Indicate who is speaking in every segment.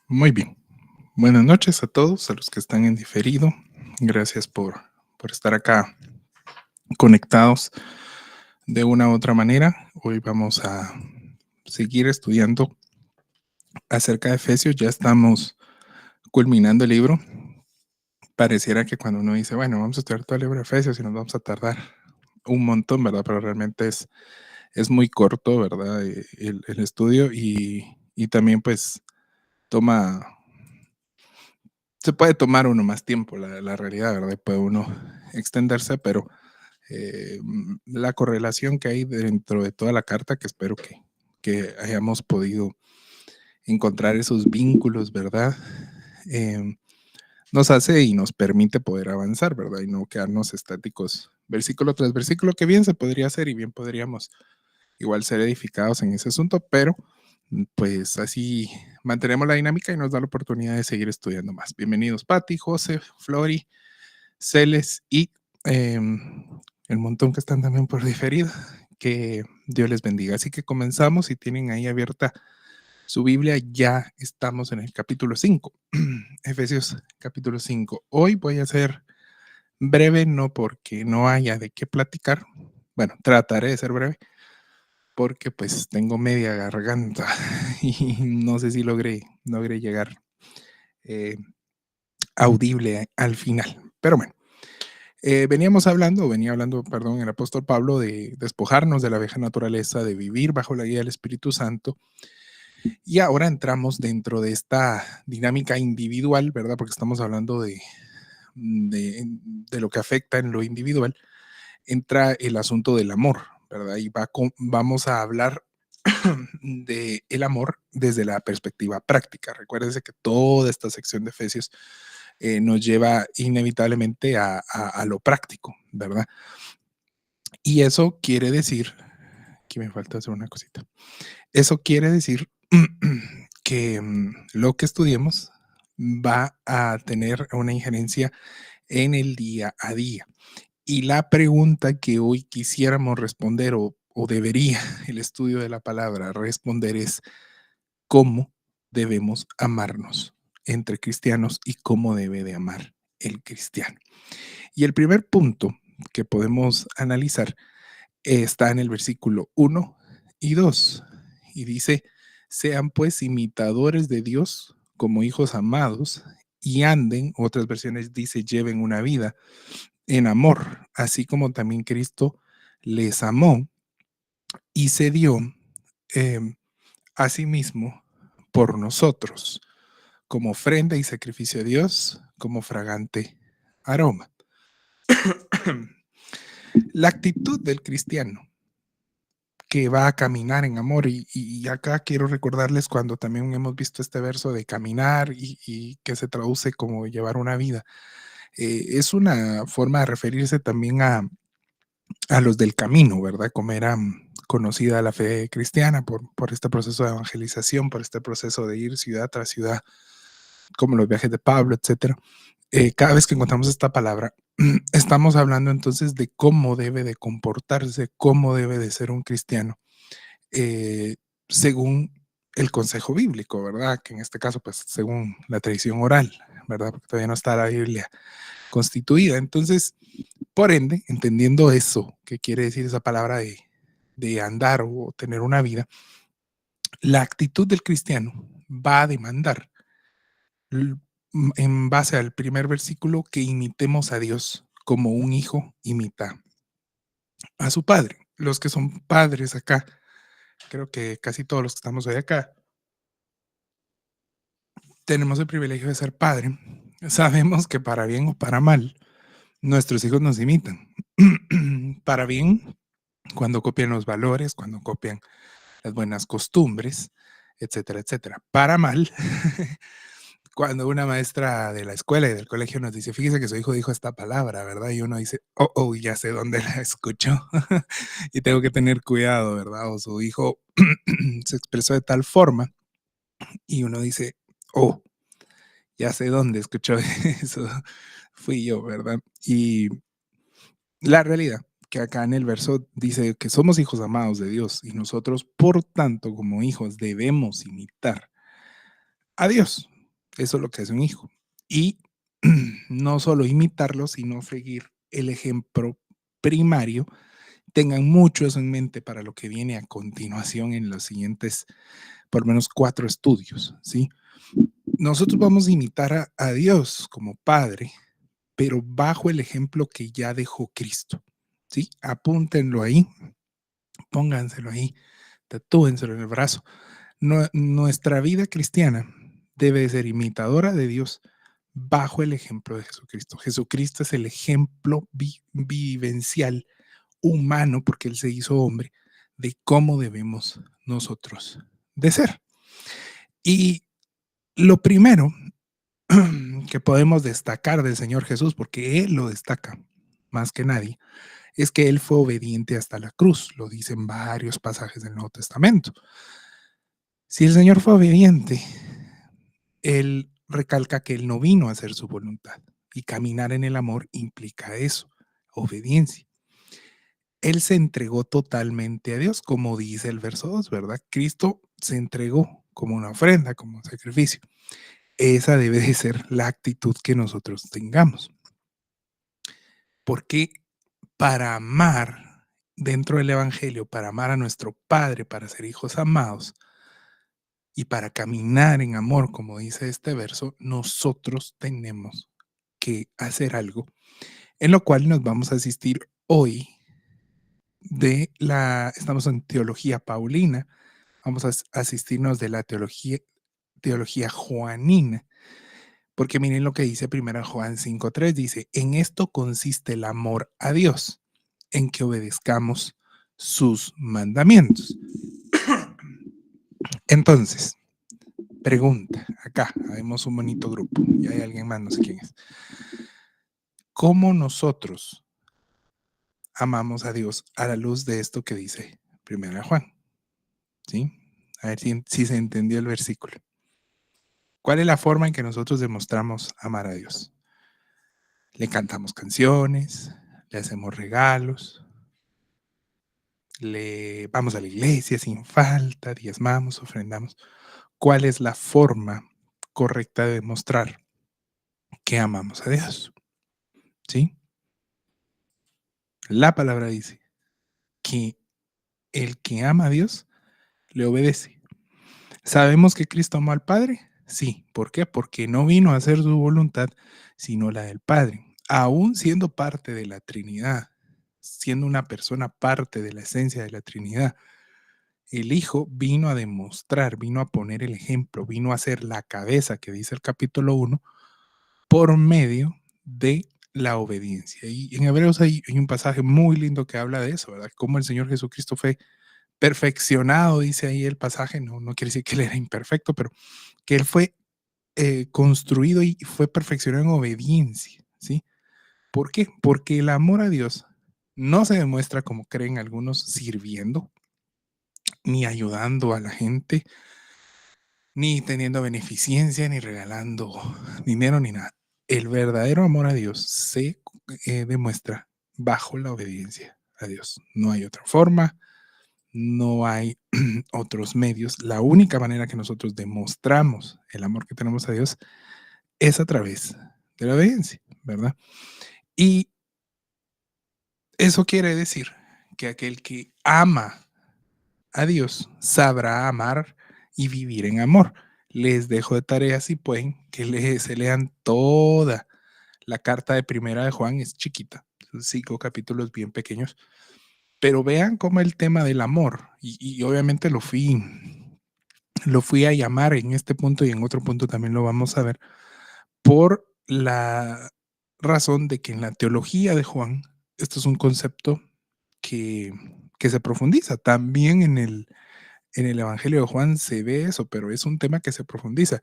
Speaker 1: Muy bien. Buenas noches a todos, a los que están en diferido. Gracias por estar acá conectados de una u otra manera. Hoy vamos a seguir estudiando acerca de Efesios. Ya estamos culminando el libro. Pareciera que cuando uno dice, bueno, vamos a estudiar todo el libro de Efesios y nos vamos a tardar un montón, ¿verdad? Pero realmente es muy corto, ¿verdad? El estudio y también pues toma se puede tomar uno más tiempo, la realidad, ¿verdad? Y puede uno extenderse, pero la correlación que hay dentro de toda la carta, que espero que hayamos podido encontrar esos vínculos, ¿verdad? Nos hace y nos permite poder avanzar, ¿verdad? Y no quedarnos estáticos versículo tras versículo, que bien se podría hacer y bien podríamos igual ser edificados en ese asunto, pero pues así mantenemos la dinámica y nos da la oportunidad de seguir estudiando más. Bienvenidos Patti, José, Flori, Celes y el montón que están también por diferido. Que Dios les bendiga. Así que comenzamos. Si tienen ahí abierta su Biblia, ya estamos en el capítulo 5. Efesios capítulo 5. Hoy voy a ser breve, no porque no haya de qué platicar. Bueno, trataré de ser breve porque pues tengo media garganta y no sé si logré llegar eh, audible al final. Pero bueno, venía hablando, perdón, el apóstol Pablo de despojarnos de la vieja naturaleza, de vivir bajo la guía del Espíritu Santo. Y ahora entramos dentro de esta dinámica individual, ¿verdad? Porque estamos hablando de lo que afecta en lo individual. Entra el asunto del amor, ¿verdad? Y vamos a hablar de el amor desde la perspectiva práctica. Recuérdense que toda esta sección de Efesios nos lleva inevitablemente a lo práctico, ¿verdad? Y eso quiere decir, que me falta hacer una cosita, eso quiere decir que lo que estudiemos va a tener una injerencia en el día a día. Y la pregunta que hoy quisiéramos responder o debería el estudio de la palabra responder es cómo debemos amarnos entre cristianos y cómo debe de amar el cristiano. Y el primer punto que podemos analizar está en el versículo 1 y 2 y dice, sean pues imitadores de Dios como hijos amados y anden, otras versiones dice, lleven una vida en amor, así como también Cristo les amó y se dio eh, a sí mismo por nosotros, como ofrenda y sacrificio a Dios, como fragante aroma. La actitud del cristiano que va a caminar en amor, y acá quiero recordarles cuando también hemos visto este verso de caminar y que se traduce como llevar una vida, es una forma de referirse también a los del camino, ¿verdad? Como era conocida la fe cristiana por este proceso de evangelización, por este proceso de ir ciudad tras ciudad, como los viajes de Pablo, etcétera. Cada vez que encontramos esta palabra, estamos hablando entonces de cómo debe de comportarse, cómo debe de ser un cristiano, eh, según el consejo bíblico, ¿verdad? Que en este caso, pues, según la tradición oral, ¿verdad? Porque todavía no está la Biblia constituida. Entonces, por ende, entendiendo eso, que quiere decir esa palabra de andar o tener una vida, la actitud del cristiano va a demandar en base al primer versículo, que imitemos a Dios como un hijo imita a su padre. Los que son padres acá, creo que casi todos los que estamos hoy acá, tenemos el privilegio de ser padre. Sabemos que para bien o para mal, nuestros hijos nos imitan. Para bien, cuando copian los valores, cuando copian las buenas costumbres, etcétera, etcétera. Para mal, cuando una maestra de la escuela y del colegio nos dice, fíjese que su hijo dijo esta palabra, ¿verdad? Y uno dice, oh, ya sé dónde la escuchó y tengo que tener cuidado, ¿verdad? O su hijo se expresó de tal forma y uno dice, oh, ya sé dónde escuchó eso, fui yo, ¿verdad? Y la realidad que acá en el verso dice que somos hijos amados de Dios y nosotros, por tanto, como hijos, debemos imitar a Dios. Eso es lo que hace un hijo. Y no solo imitarlo, sino seguir el ejemplo primario. Tengan mucho eso en mente para lo que viene a continuación en los siguientes, por lo menos 4 estudios, ¿sí? Nosotros vamos a imitar a Dios como Padre, pero bajo el ejemplo que ya dejó Cristo, ¿sí? Apúntenlo ahí, pónganselo ahí, tatúenselo en el brazo. Nuestra vida cristiana debe ser imitadora de Dios bajo el ejemplo de Jesucristo. Jesucristo es el ejemplo vivencial humano, porque Él se hizo hombre, de cómo debemos nosotros de ser. Y lo primero que podemos destacar del Señor Jesús, porque Él lo destaca más que nadie, es que Él fue obediente hasta la cruz. Lo dicen varios pasajes del Nuevo Testamento. Si el Señor fue obediente, Él recalca que Él no vino a hacer su voluntad. Y caminar en el amor implica eso, obediencia. Él se entregó totalmente a Dios, como dice el verso 2, ¿verdad? Cristo se entregó como una ofrenda, como un sacrificio. Esa debe de ser la actitud que nosotros tengamos. Porque para amar dentro del Evangelio, para amar a nuestro Padre, para ser hijos amados y para caminar en amor, como dice este verso, nosotros tenemos que hacer algo en lo cual nos vamos a asistir hoy estamos en teología paulina, vamos a asistirnos de la teología juanina, porque miren lo que dice 1 Juan 5:3, dice, en esto consiste el amor a Dios, en que obedezcamos sus mandamientos. Entonces, pregunta, acá, vemos un bonito grupo, y hay alguien más, no sé quién es. ¿Cómo nosotros amamos a Dios a la luz de esto que dice 1 Juan? ¿Sí? A ver si se entendió el versículo. ¿Cuál es la forma en que nosotros demostramos amar a Dios? Le cantamos canciones, le hacemos regalos, le vamos a la iglesia sin falta, diezmamos, ofrendamos. ¿Cuál es la forma correcta de demostrar que amamos a Dios? ¿Sí? La palabra dice que el que ama a Dios le obedece. ¿Sabemos que Cristo amó al Padre? Sí. ¿Por qué? Porque no vino a hacer su voluntad, sino la del Padre. Aún siendo parte de la Trinidad, siendo una persona parte de la esencia de la Trinidad, el Hijo vino a demostrar, vino a poner el ejemplo, vino a ser la cabeza que dice el capítulo 1 por medio de la obediencia. Y en Hebreos hay un pasaje muy lindo que habla de eso, ¿verdad? Cómo el Señor Jesucristo fue perfeccionado, dice ahí el pasaje, no quiere decir que él era imperfecto, pero que él fue construido y fue perfeccionado en obediencia, ¿sí? ¿Por qué? Porque el amor a Dios no se demuestra como creen algunos sirviendo, ni ayudando a la gente, ni teniendo beneficencia, ni regalando dinero, ni nada. El verdadero amor a Dios se demuestra bajo la obediencia a Dios. No hay otra forma, no hay otros medios. La única manera que nosotros demostramos el amor que tenemos a Dios es a través de la obediencia, ¿verdad? Y eso quiere decir que aquel que ama a Dios sabrá amar y vivir en amor. Les dejo de tarea, si pueden, que se lean toda la carta de 1 Juan, es chiquita, son 5 capítulos bien pequeños, pero vean cómo el tema del amor, y obviamente lo fui a llamar en este punto y en otro punto también lo vamos a ver, por la razón de que en la teología de Juan, esto es un concepto que, que se profundiza. También en el Evangelio de Juan se ve eso, pero es un tema que se profundiza.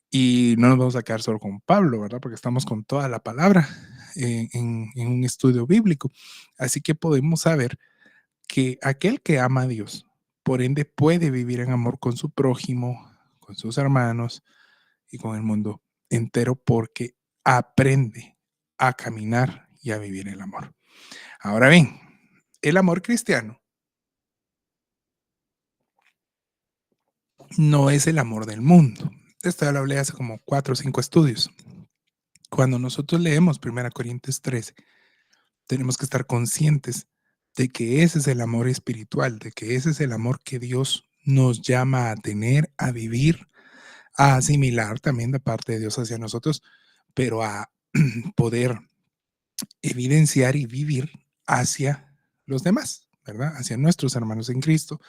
Speaker 1: Y no nos vamos a quedar solo con Pablo, ¿verdad? Porque estamos con toda la palabra en un estudio bíblico. Así que podemos saber que aquel que ama a Dios, por ende, puede vivir en amor con su prójimo, con sus hermanos y con el mundo entero porque aprende a caminar y a vivir el amor. Ahora bien, el amor cristiano no es el amor del mundo. Esto ya lo hablé hace como 4 o 5 estudios. Cuando nosotros leemos 1 Corintios 13, tenemos que estar conscientes de que ese es el amor espiritual, de que ese es el amor que Dios nos llama a tener, a vivir, a asimilar también de parte de Dios hacia nosotros, pero a poder evidenciar y vivir hacia los demás, ¿verdad? Hacia nuestros hermanos en Cristo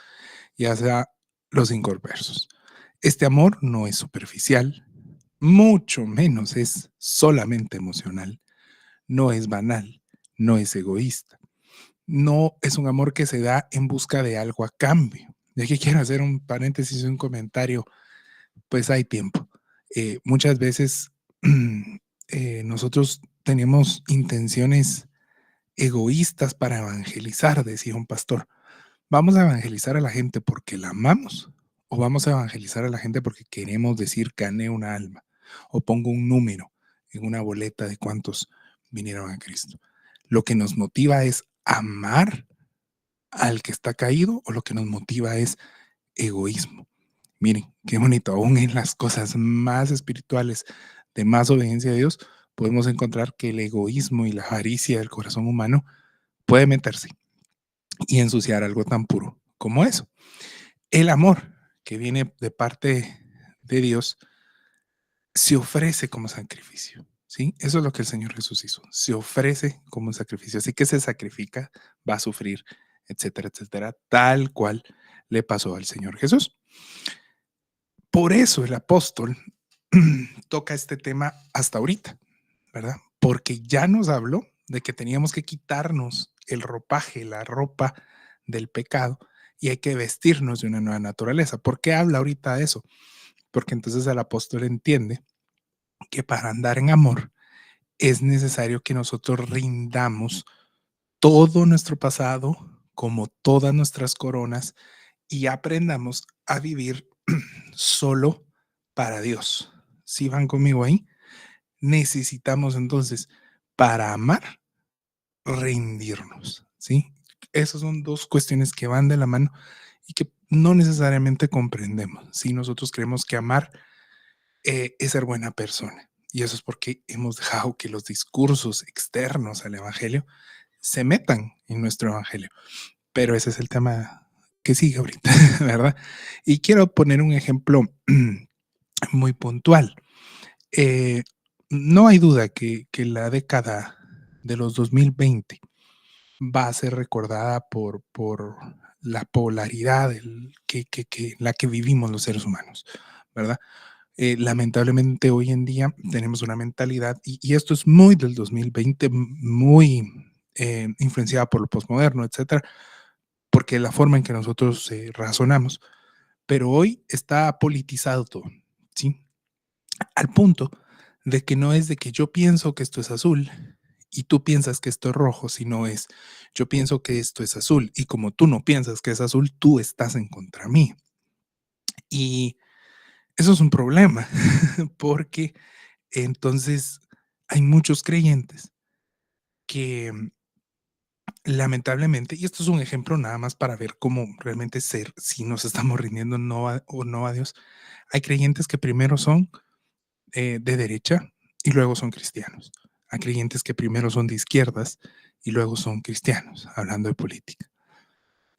Speaker 1: y hacia los inconversos. Este amor no es superficial, mucho menos es solamente emocional, no es banal, no es egoísta, no es un amor que se da en busca de algo a cambio. Y aquí quiero hacer un paréntesis, un comentario, pues hay tiempo. Muchas veces nosotros tenemos intenciones egoístas para evangelizar, decía un pastor. ¿Vamos a evangelizar a la gente porque la amamos? ¿O vamos a evangelizar a la gente porque queremos decir gané una alma? ¿O pongo un número en una boleta de cuántos vinieron a Cristo? Lo que nos motiva es amar al que está caído, o lo que nos motiva es egoísmo. Miren, qué bonito, aún en las cosas más espirituales, de más obediencia a Dios, podemos encontrar que el egoísmo y la avaricia del corazón humano puede meterse y ensuciar algo tan puro como eso. El amor que viene de parte de Dios se ofrece como sacrificio, ¿sí? Eso es lo que el Señor Jesús hizo, se ofrece como un sacrificio, así que se sacrifica, va a sufrir, etcétera, etcétera, tal cual le pasó al Señor Jesús. Por eso el apóstol toca este tema hasta ahorita, ¿verdad? Porque ya nos habló de que teníamos que quitarnos el ropaje, la ropa del pecado, y hay que vestirnos de una nueva naturaleza. ¿Por qué habla ahorita de eso? Porque entonces el apóstol entiende que para andar en amor es necesario que nosotros rindamos todo nuestro pasado, como todas nuestras coronas, y aprendamos a vivir solo para Dios. Si van conmigo ahí, necesitamos entonces, para amar, rendirnos, ¿sí? Esas son dos cuestiones que van de la mano y que no necesariamente comprendemos. Si nosotros creemos que amar es ser buena persona, y eso es porque hemos dejado que los discursos externos al Evangelio se metan en nuestro Evangelio. Pero ese es el tema que sigue ahorita, ¿verdad? Y quiero poner un ejemplo muy puntual. Eh, no hay duda que la década de los 2020 va a ser recordada por la polaridad que la que vivimos los seres humanos, ¿verdad? Lamentablemente hoy en día tenemos una mentalidad, y esto es muy del 2020, muy influenciada por lo postmoderno, etcétera, porque la forma en que nosotros razonamos, pero hoy está politizado todo, ¿sí? Al punto de que no es de que yo pienso que esto es azul y tú piensas que esto es rojo, sino es yo pienso que esto es azul y como tú no piensas que es azul, tú estás en contra mí. Y eso es un problema porque entonces hay muchos creyentes que lamentablemente, y esto es un ejemplo nada más para ver cómo realmente ser, si nos estamos rindiendo o no a Dios, hay creyentes que primero son de derecha y luego son cristianos. Hay creyentes que primero son de izquierdas y luego son cristianos, hablando de política.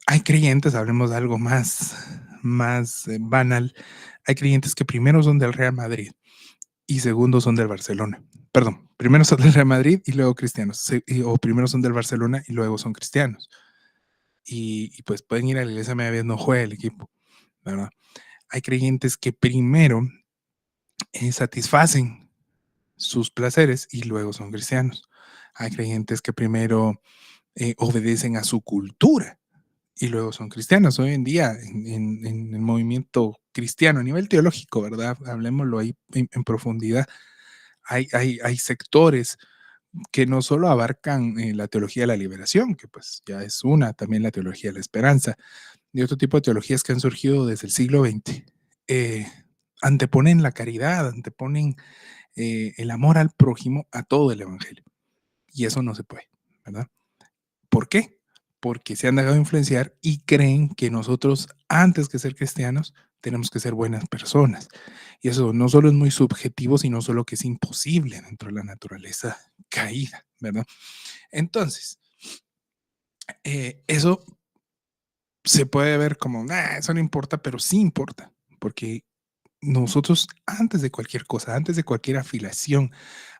Speaker 1: Hay creyentes, hablemos de algo más banal, hay creyentes que primero son del Real Madrid y segundo son del Barcelona. Perdón, primero son del Real Madrid y luego cristianos, o primero son del Barcelona y luego son cristianos. Y pues pueden ir a la iglesia media vez, no juega el equipo, ¿verdad? Hay creyentes que primero satisfacen sus placeres y luego son cristianos. Hay creyentes que primero obedecen a su cultura y luego son cristianos. Hoy en día, en el movimiento cristiano a nivel teológico, ¿verdad? Hablemoslo ahí en profundidad. Hay sectores que no solo abarcan la teología de la liberación, que pues ya es una, también la teología de la esperanza, y otro tipo de teologías que han surgido desde el siglo XX. eh, Anteponen la caridad, anteponen el amor al prójimo a todo el evangelio. Y eso no se puede, ¿verdad? ¿Por qué? Porque se han dejado influenciar y creen que nosotros, antes que ser cristianos, tenemos que ser buenas personas. Y eso no solo es muy subjetivo, sino solo que es imposible dentro de la naturaleza caída, ¿verdad? Entonces, eso se puede ver como, "Nah, eso no importa", pero sí importa, porque nosotros antes de cualquier cosa, antes de cualquier afiliación,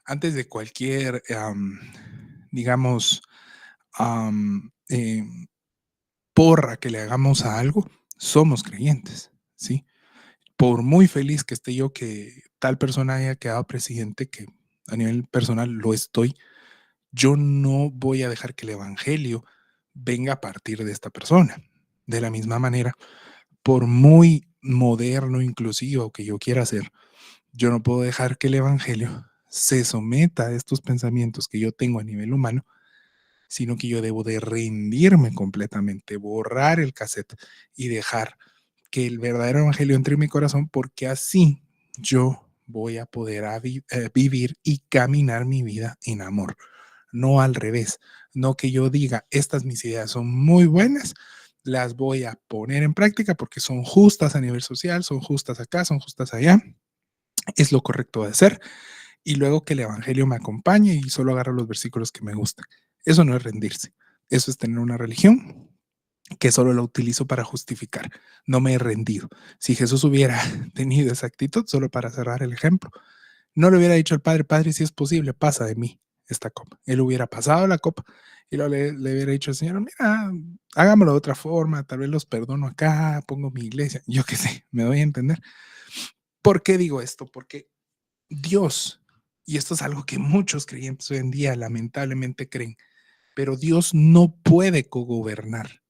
Speaker 1: antes de cualquier, digamos, porra que le hagamos a algo, somos creyentes, ¿sí? Por muy feliz que esté yo que tal persona haya quedado presidente, que a nivel personal lo estoy, yo no voy a dejar que el evangelio venga a partir de esta persona. De la misma manera, por muy moderno, inclusivo que yo quiera ser, yo no puedo dejar que el evangelio se someta a estos pensamientos que yo tengo a nivel humano, sino que yo debo de rendirme completamente, borrar el cassette y dejar que el verdadero evangelio entre en mi corazón, porque así yo voy a poder vivir y caminar mi vida en amor, no al revés, no que yo diga, estas mis ideas son muy buenas, las voy a poner en práctica porque son justas a nivel social, son justas acá, son justas allá, es lo correcto de hacer, y luego que el evangelio me acompañe y solo agarro los versículos que me gustan. Eso no es rendirse, eso es tener una religión que solo la utilizo para justificar. No me he rendido. Si Jesús hubiera tenido esa actitud, solo para cerrar el ejemplo, no le hubiera dicho al Padre, Padre, si es posible, pasa de mí esta copa. Él hubiera pasado la copa y luego le hubiera dicho al Señor, mira, hagámoslo de otra forma, tal vez los perdono acá, pongo mi iglesia, yo qué sé, me doy a entender. ¿Por qué digo esto? Porque Dios, y esto es algo que muchos creyentes hoy en día lamentablemente creen, pero Dios no puede cogobernar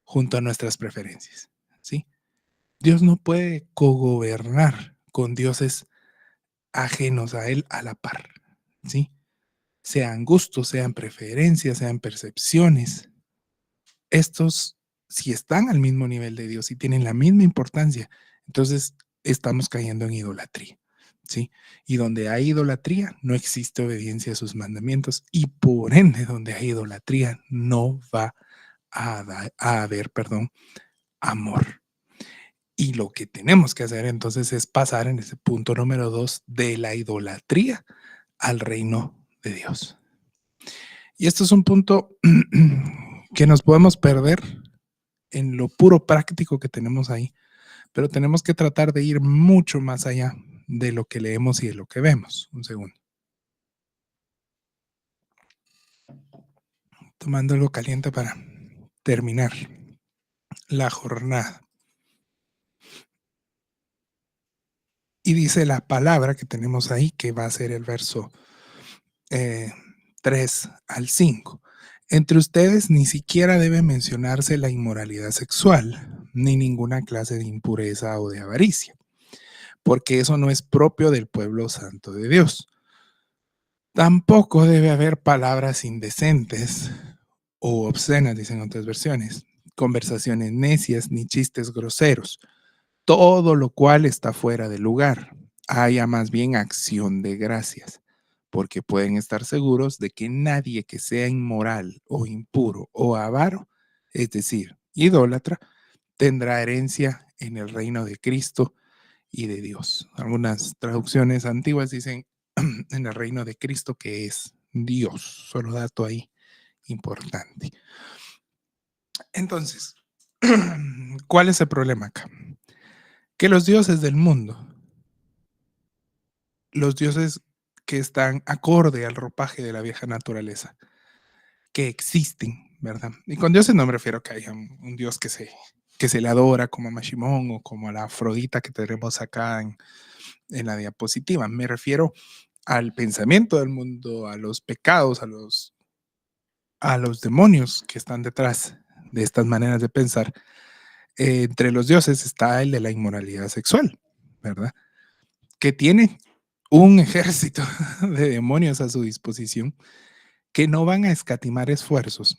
Speaker 1: junto a nuestras preferencias, ¿sí? Dios no puede cogobernar con dioses ajenos a Él a la par, ¿sí? Sean gustos, sean preferencias, sean percepciones. Estos, si están al mismo nivel de Dios y tienen la misma importancia, entonces estamos cayendo en idolatría, ¿sí? Y donde hay idolatría, no existe obediencia a sus mandamientos y por ende, donde hay idolatría, no va a haber, perdón, amor. Y lo que tenemos que hacer entonces es pasar en ese punto número 2 de la idolatría al reino de Dios. Y esto es un punto que nos podemos perder en lo puro práctico que tenemos ahí, pero tenemos que tratar de ir mucho más allá de lo que leemos y de lo que vemos. Un segundo. Tomando algo caliente para terminar la jornada. Y dice la palabra que tenemos ahí, que va a ser el verso eh, 3 al 5. Entre ustedes ni siquiera debe mencionarse la inmoralidad sexual, ni ninguna clase de impureza o de avaricia, porque eso no es propio del pueblo santo de Dios. Tampoco debe haber palabras indecentes o obscenas, dicen otras versiones, conversaciones necias ni chistes groseros, todo lo cual está fuera de lugar. Haya más bien acción de gracias, porque pueden estar seguros de que nadie que sea inmoral o impuro o avaro, es decir, idólatra, tendrá herencia en el reino de Cristo y de Dios. Algunas traducciones antiguas dicen en el reino de Cristo, que es Dios. Solo dato ahí importante. Entonces, ¿cuál es el problema acá? Que los dioses del mundo, los dioses que están acorde al ropaje de la vieja naturaleza, que existen, ¿verdad? Y con dioses no me refiero a que haya un dios que se le adora como a Mashimón o como a la Afrodita que tenemos acá en la diapositiva. Me refiero al pensamiento del mundo, a los pecados, a los demonios que están detrás de estas maneras de pensar. Entre los dioses está el de la inmoralidad sexual, ¿verdad? Que tiene un ejército de demonios a su disposición que no van a escatimar esfuerzos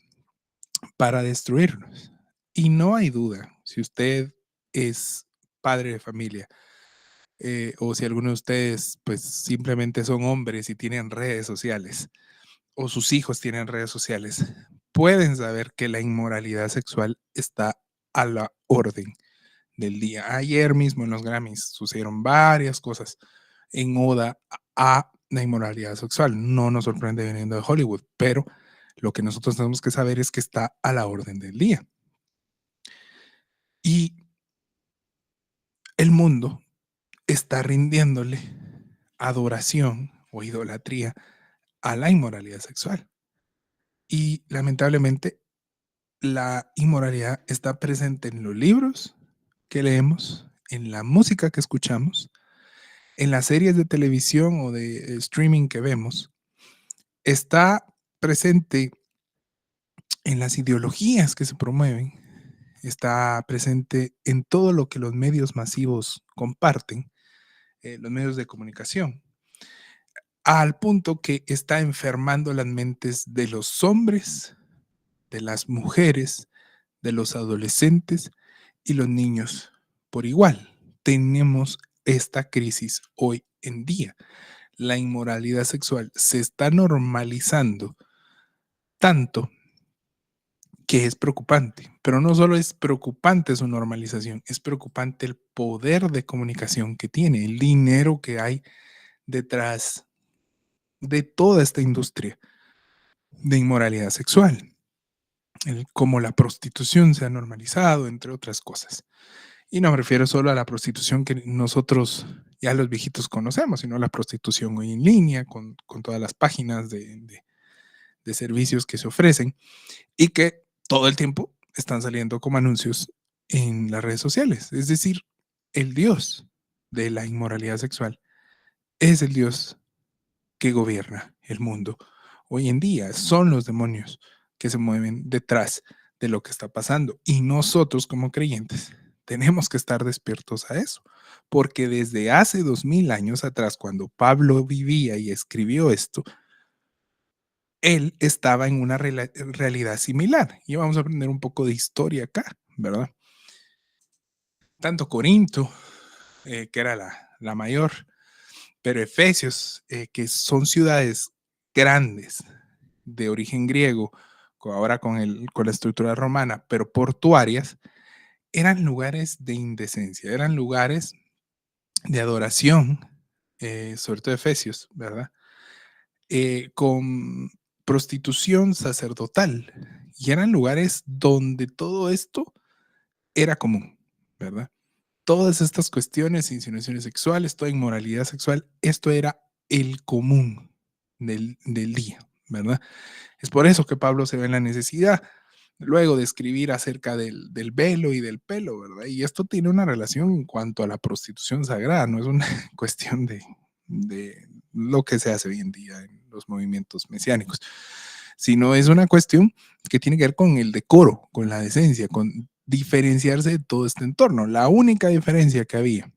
Speaker 1: para destruirnos. Y no hay duda, si usted es padre de familia o si alguno de ustedes pues simplemente son hombres y tienen redes sociales o sus hijos tienen redes sociales, pueden saber que la inmoralidad sexual está a la orden del día. Ayer mismo en los Grammys sucedieron varias cosas en oda a la inmoralidad sexual. No nos sorprende viniendo de Hollywood, pero lo que nosotros tenemos que saber es que está a la orden del día. Y el mundo está rindiéndole adoración o idolatría a la inmoralidad sexual. Y lamentablemente la inmoralidad está presente en los libros que leemos, en la música que escuchamos, en las series de televisión o de streaming que vemos, está presente en las ideologías que se promueven, está presente en todo lo que los medios masivos comparten, los medios de comunicación, al punto que está enfermando las mentes de los hombres, de las mujeres, de los adolescentes y los niños por igual. Tenemos esta crisis hoy en día. La inmoralidad sexual se está normalizando tanto que es preocupante, pero no solo es preocupante su normalización, es preocupante el poder de comunicación que tiene, el dinero que hay detrás de toda esta industria de inmoralidad sexual, cómo la prostitución se ha normalizado, entre otras cosas. Y no me refiero solo a la prostitución que nosotros ya los viejitos conocemos, sino a la prostitución hoy en línea, con todas las páginas de servicios que se ofrecen y que todo el tiempo están saliendo como anuncios en las redes sociales. Es decir, el Dios de la inmoralidad sexual es el Dios que gobierna el mundo. Hoy en día son los demonios que se mueven detrás de lo que está pasando y nosotros como creyentes tenemos que estar despiertos a eso, porque desde hace 2000 años atrás, cuando Pablo vivía y escribió esto, él estaba en una realidad similar. Y vamos a aprender un poco de historia acá, ¿verdad? Tanto Corinto, que era la mayor, pero Efesios, que son ciudades grandes de origen griego, ahora con la estructura romana, pero portuarias, eran lugares de indecencia, eran lugares de adoración, sobre todo Efesios, ¿verdad? Con prostitución sacerdotal. Y eran lugares donde todo esto era común, ¿verdad? Todas estas cuestiones, insinuaciones sexuales, toda inmoralidad sexual, esto era el común del día, ¿verdad? Es por eso que Pablo se ve en la necesidad luego de escribir acerca del velo y del pelo, ¿verdad? Y esto tiene una relación en cuanto a la prostitución sagrada, no es una cuestión de lo que se hace hoy en día en los movimientos mesiánicos, sino es una cuestión que tiene que ver con el decoro, con la decencia, con diferenciarse de todo este entorno. La única diferencia que había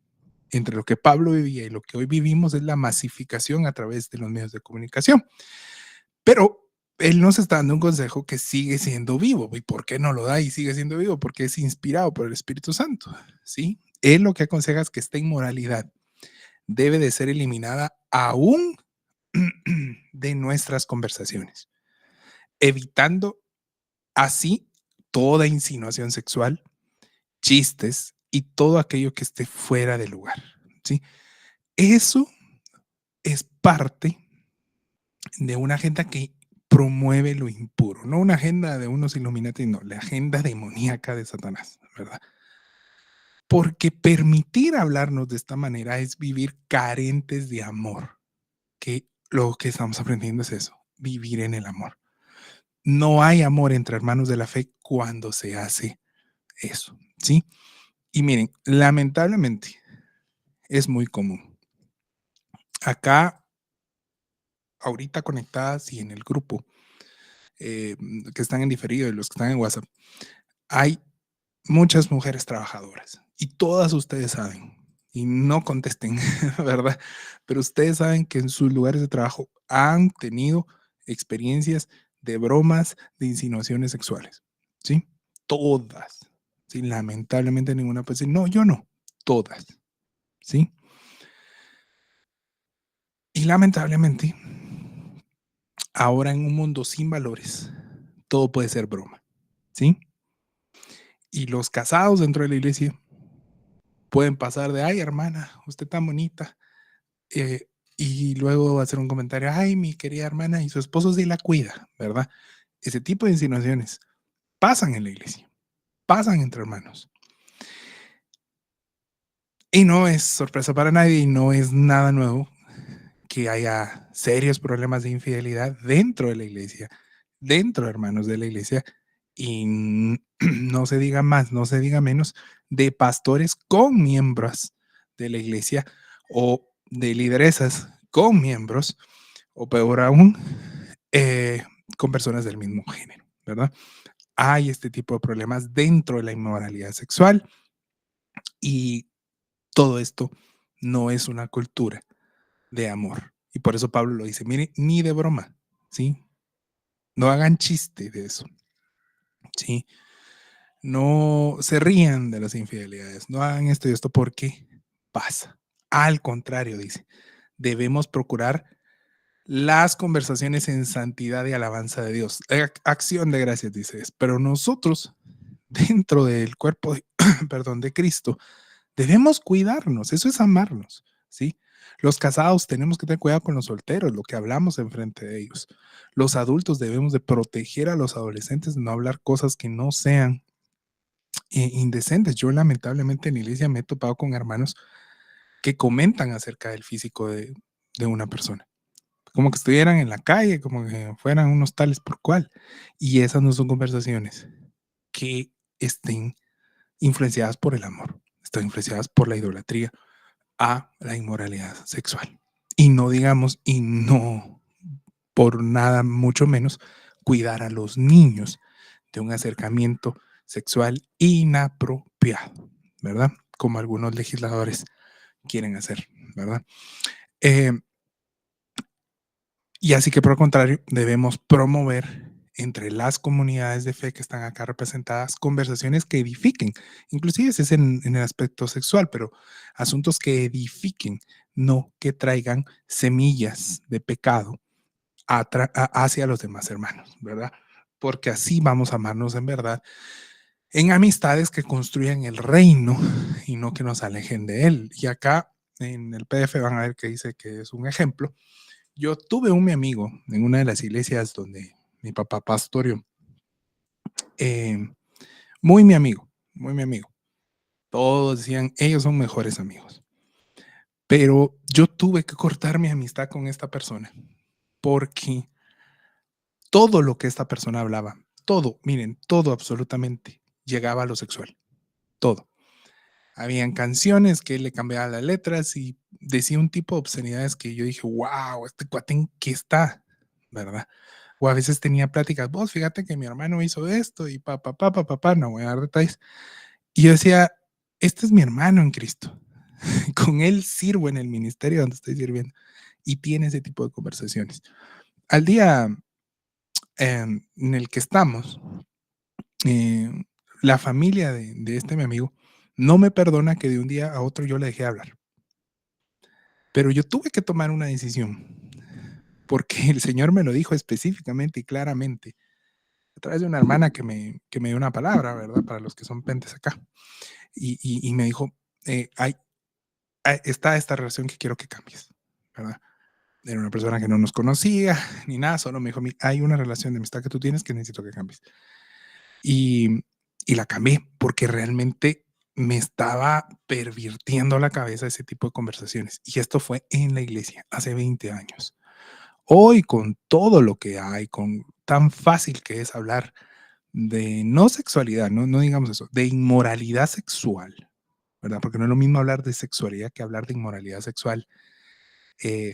Speaker 1: entre lo que Pablo vivía y lo que hoy vivimos es la masificación a través de los medios de comunicación. Pero él nos está dando un consejo que sigue siendo vivo. ¿Y por qué no lo da y sigue siendo vivo? Porque es inspirado por el Espíritu Santo, ¿sí? Él lo que aconseja es que esta inmoralidad debe de ser eliminada aún de nuestras conversaciones, evitando así toda insinuación sexual, chistes y todo aquello que esté fuera de lugar, ¿sí? Eso es parte de una agenda que promueve lo impuro, no una agenda de unos Illuminati, no, la agenda demoníaca de Satanás, ¿verdad? Porque permitir hablarnos de esta manera es vivir carentes de amor, que lo que estamos aprendiendo es eso, vivir en el amor. No hay amor entre hermanos de la fe cuando se hace eso, ¿sí? Y miren, lamentablemente es muy común. Acá, ahorita conectadas y en el grupo, que están en diferido y los que están en WhatsApp, hay muchas mujeres trabajadoras y todas ustedes saben, y no contesten, ¿verdad? Pero ustedes saben que en sus lugares de trabajo han tenido experiencias de bromas, de insinuaciones sexuales, ¿sí? Todas, ¿sí? Lamentablemente ninguna puede decir, no, yo no, todas, ¿sí? Y lamentablemente, ahora en un mundo sin valores, todo puede ser broma, ¿sí? Y los casados dentro de la iglesia pueden pasar de, ay, hermana, usted tan bonita, eh, y luego hacer un comentario, ay, mi querida hermana, y su esposo sí la cuida, ¿verdad? Ese tipo de insinuaciones pasan en la iglesia, pasan entre hermanos. Y no es sorpresa para nadie y no es nada nuevo que haya serios problemas de infidelidad dentro de la iglesia, dentro de hermanos de la iglesia, y no se diga más, no se diga menos de pastores con miembros de la iglesia o de lideresas con miembros, o peor aún, eh, con personas del mismo género, ¿verdad? Hay este tipo de problemas dentro de la inmoralidad sexual y todo esto no es una cultura de amor. Y por eso Pablo lo dice, mire, ni de broma, ¿sí? No hagan chiste de eso, ¿sí? No se rían de las infidelidades, no hagan esto y esto porque pasa. Al contrario, dice, debemos procurar las conversaciones en santidad y alabanza de Dios. Acción de gracias, dice, pero nosotros, dentro del cuerpo, perdón, de Cristo, debemos cuidarnos, eso es amarnos, ¿sí? Los casados tenemos que tener cuidado con los solteros, lo que hablamos enfrente de ellos. Los adultos debemos de proteger a los adolescentes, no hablar cosas que no sean indecentes. Yo lamentablemente en la iglesia me he topado con hermanos que comentan acerca del físico de una persona, como que estuvieran en la calle, como que fueran unos tales por cual. Y esas no son conversaciones que estén influenciadas por el amor, están influenciadas por la idolatría a la inmoralidad sexual. Y no digamos, y no por nada, mucho menos, cuidar a los niños de un acercamiento sexual inapropiado, ¿verdad? Como algunos legisladores quieren hacer, ¿verdad? Eh, y así que por el contrario, debemos promover entre las comunidades de fe que están acá representadas conversaciones que edifiquen, inclusive ese es en el aspecto sexual, pero asuntos que edifiquen, no que traigan semillas de pecado hacia los demás hermanos, ¿verdad? Porque así vamos a amarnos en verdad, en amistades que construyan el reino y no que nos alejen de él. Y acá en el PDF van a ver que dice que es un ejemplo. Yo tuve un mi amigo en una de las iglesias donde mi papá pastoreó, eh, muy mi amigo, muy mi amigo. Todos decían, ellos son mejores amigos. Pero yo tuve que cortar mi amistad con esta persona porque todo lo que esta persona hablaba, todo, miren, todo absolutamente llegaba a lo sexual, todo. Habían canciones que él le cambiaba las letras y decía un tipo de obscenidades que yo dije, wow, este cuate en qué está, ¿verdad? O a veces tenía pláticas, vos fíjate que mi hermano hizo esto y papá, no voy a dar detalles. Y yo decía, este es mi hermano en Cristo. Con él sirvo en el ministerio donde estoy sirviendo. Y tiene ese tipo de conversaciones. Al día en el que estamos, eh, la familia de este mi amigo no me perdona que de un día a otro yo le dejé hablar. Pero yo tuve que tomar una decisión porque el Señor me lo dijo específicamente y claramente a través de una hermana que me dio una palabra, ¿verdad? Para los que son pentes acá. Y me dijo, está esta relación que quiero que cambies, ¿verdad? Era una persona que no nos conocía ni nada, solo me dijo, hay una relación de amistad que tú tienes que necesito que cambies. Y, y la cambié porque realmente me estaba pervirtiendo la cabeza ese tipo de conversaciones. Y esto fue en la iglesia hace 20 años. Hoy con todo lo que hay, con tan fácil que es hablar de no sexualidad, no digamos eso, de inmoralidad sexual, ¿verdad? Porque no es lo mismo hablar de sexualidad que hablar de inmoralidad sexual,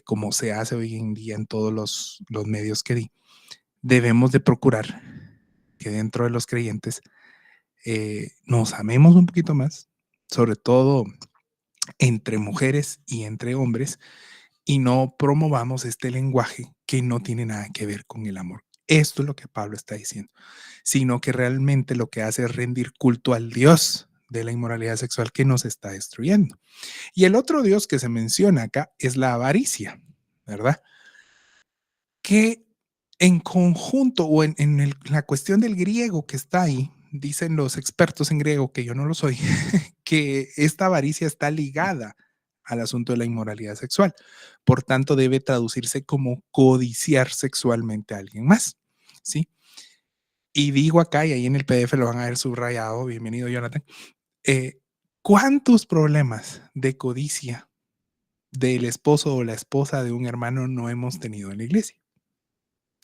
Speaker 1: como se hace hoy en día en todos los medios que di. Debemos de procurar que dentro de los creyentes nos amemos un poquito más, sobre todo entre mujeres y entre hombres, y no promovamos este lenguaje que no tiene nada que ver con el amor. Esto es lo que Pablo está diciendo, sino que realmente lo que hace es rendir culto al Dios de la inmoralidad sexual que nos está destruyendo. Y el otro Dios que se menciona acá es la avaricia, ¿verdad? Que en conjunto o en la cuestión del griego que está ahí, dicen los expertos en griego, que yo no lo soy, que esta avaricia está ligada al asunto de la inmoralidad sexual. Por tanto, debe traducirse como codiciar sexualmente a alguien más, ¿sí? Y digo acá, y ahí en el PDF lo van a ver subrayado, bienvenido Jonathan, eh, ¿cuántos problemas de codicia del esposo o la esposa de un hermano no hemos tenido en la iglesia?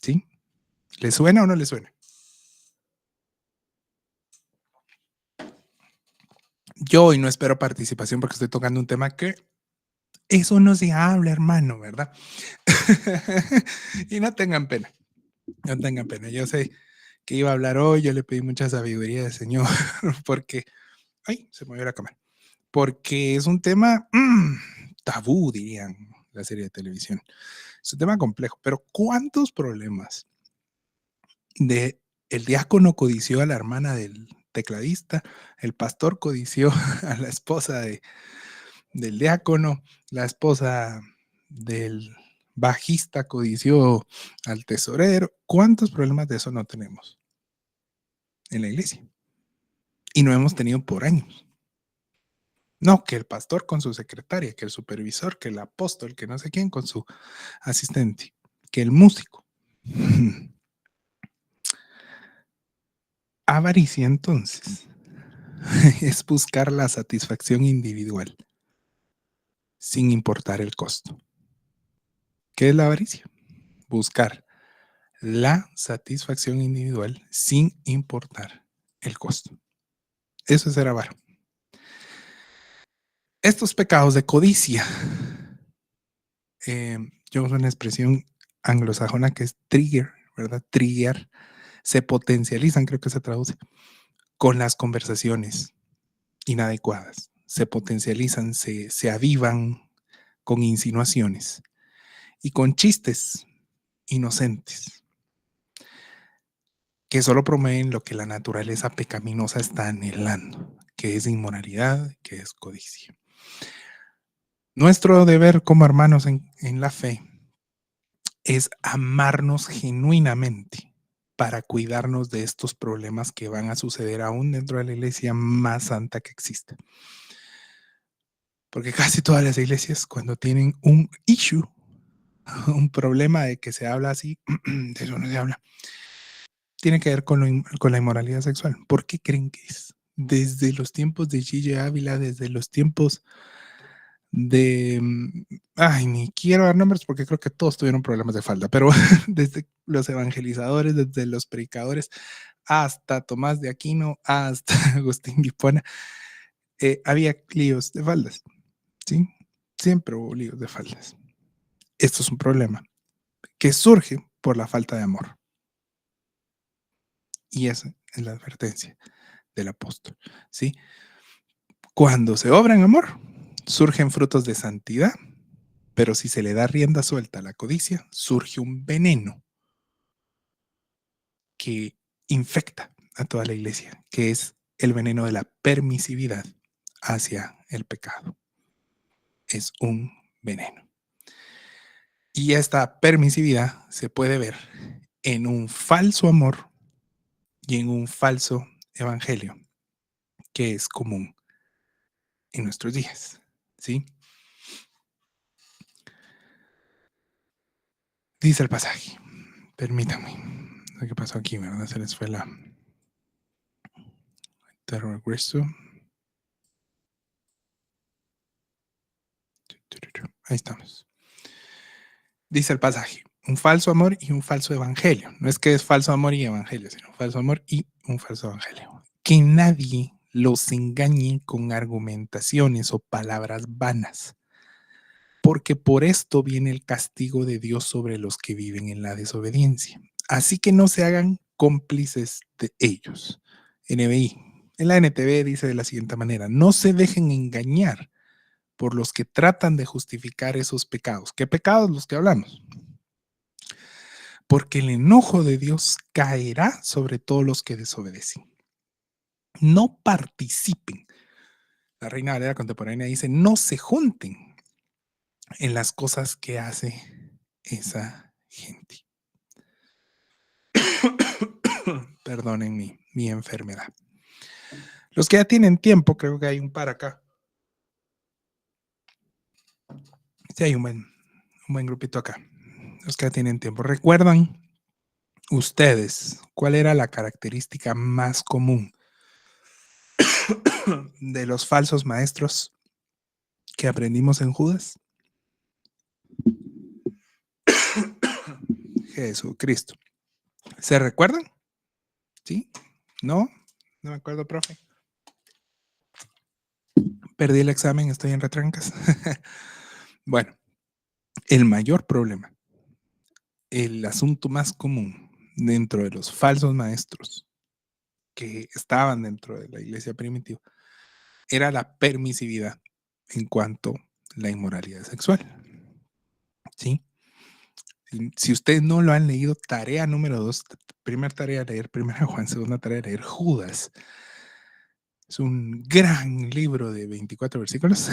Speaker 1: ¿Sí? ¿Le suena o no le suena? Yo hoy no espero participación porque estoy tocando un tema que eso no se habla, hermano, ¿verdad? Y no tengan pena, no tengan pena. Yo sé que iba a hablar hoy, yo le pedí mucha sabiduría al Señor porque, ay, se movió la cámara, porque es un tema tabú, dirían la serie de televisión. Es un tema complejo, pero ¿cuántos problemas de el diácono codició a la hermana del tecladista, el pastor codició a la esposa del diácono, la esposa del bajista codició al tesorero? ¿Cuántos problemas de eso no tenemos en la iglesia? Y no hemos tenido por años. No, que el pastor con su secretaria, que el supervisor, que el apóstol, que no sé quién con su asistente, que el músico. Avaricia, entonces, es buscar la satisfacción individual sin importar el costo. ¿Qué es la avaricia? Buscar la satisfacción individual sin importar el costo. Eso es ser avaro. Estos pecados de codicia, yo uso una expresión anglosajona que es trigger, ¿verdad? Trigger, se potencializan, creo que se traduce, con las conversaciones inadecuadas. Se potencializan, se avivan con insinuaciones y con chistes inocentes que solo promueven lo que la naturaleza pecaminosa está anhelando, que es inmoralidad, que es codicia. Nuestro deber como hermanos en la fe es amarnos genuinamente para cuidarnos de estos problemas que van a suceder aún dentro de la iglesia más santa que existe. Porque casi todas las iglesias, cuando tienen un issue, un problema de que se habla así, de eso no se habla, tiene que ver con la inmoralidad sexual. ¿Por qué creen que es? Desde los tiempos de Gigi Ávila, desde los tiempos de, ay, ni quiero dar nombres porque creo que todos tuvieron problemas de falda, pero desde los evangelizadores, desde los predicadores, hasta Tomás de Aquino, hasta Agustín Hipona, había líos de faldas, ¿sí? Siempre hubo líos de faldas. Esto es un problema que surge por la falta de amor. Y esa es la advertencia del apóstol, ¿sí? Cuando se obra en amor, surgen frutos de santidad, pero si se le da rienda suelta a la codicia, surge un veneno que infecta a toda la iglesia, que es el veneno de la permisividad hacia el pecado. Es un veneno. Y esta permisividad se puede ver en un falso amor y en un falso evangelio, que es común en nuestros días, ¿sí? Dice el pasaje, permítanme, ¿qué pasó aquí? ¿Verdad? Se les fue la regreso. Ahí estamos. Dice el pasaje, un falso amor y un falso evangelio. No es que es falso amor y evangelio, sino falso amor y un falso evangelio. Que nadie los engañe con argumentaciones o palabras vanas, porque por esto viene el castigo de Dios sobre los que viven en la desobediencia. Así que no se hagan cómplices de ellos. NBI. En la NTV dice de la siguiente manera, no se dejen engañar por los que tratan de justificar esos pecados. ¿Qué pecados los que hablamos? Porque el enojo de Dios caerá sobre todos los que desobedecen. No participen. La Reina Valera contemporánea dice, no se junten en las cosas que hace esa gente. Perdonen mi enfermedad. Los que ya tienen tiempo, creo que hay un par acá. Sí, hay un buen grupito acá. Los que ya tienen tiempo. ¿Recuerdan ustedes cuál era la característica más común de los falsos maestros que aprendimos en Judas? Jesucristo. ¿Se recuerdan? ¿Sí? ¿No? No me acuerdo, profe. Perdí el examen, estoy en retrancas. Bueno, el mayor problema, el asunto más común dentro de los falsos maestros que estaban dentro de la iglesia primitiva era la permisividad en cuanto a la inmoralidad sexual. ¿Sí? Si ustedes no lo han leído, tarea número 2, primera tarea leer 1 Juan, segunda tarea leer Judas. Es un gran libro de 24 versículos.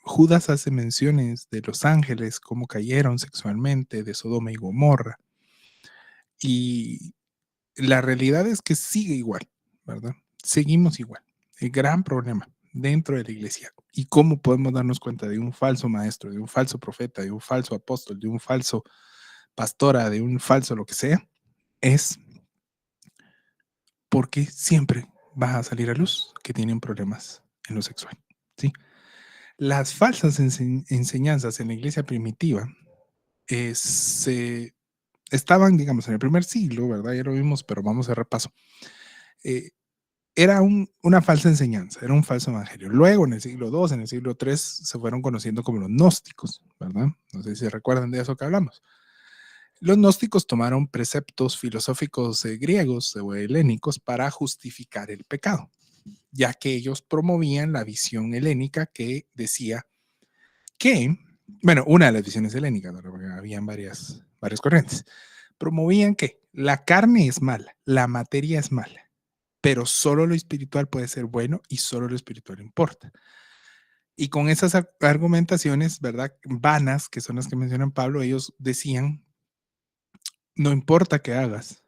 Speaker 1: Judas hace menciones de los ángeles, cómo cayeron sexualmente, de Sodoma y Gomorra. Y la realidad es que sigue igual, ¿verdad? Seguimos igual. El gran problema dentro de la iglesia y cómo podemos darnos cuenta de un falso maestro, de un falso profeta, de un falso apóstol, de un falso pastora, de un falso lo que sea, es porque siempre va a salir a luz que tienen problemas en lo sexual, ¿sí? Las falsas enseñanzas en la iglesia primitiva estaban, digamos, en el primer siglo, ¿verdad? Ya lo vimos, pero vamos a repaso. Era una falsa enseñanza, era un falso evangelio. Luego, en el siglo II, en el siglo III, se fueron conociendo como los gnósticos, ¿verdad? No sé si recuerdan de eso que hablamos. Los gnósticos tomaron preceptos filosóficos griegos o helénicos para justificar el pecado, ya que ellos promovían la visión helénica que decía que, bueno, una de las visiones helénicas, ¿verdad? Porque habían varias corrientes, promovían que la carne es mala, la materia es mala, pero solo lo espiritual puede ser bueno y solo lo espiritual importa. Y con esas argumentaciones, ¿verdad? Vanas, que son las que mencionan Pablo, ellos decían, no importa qué hagas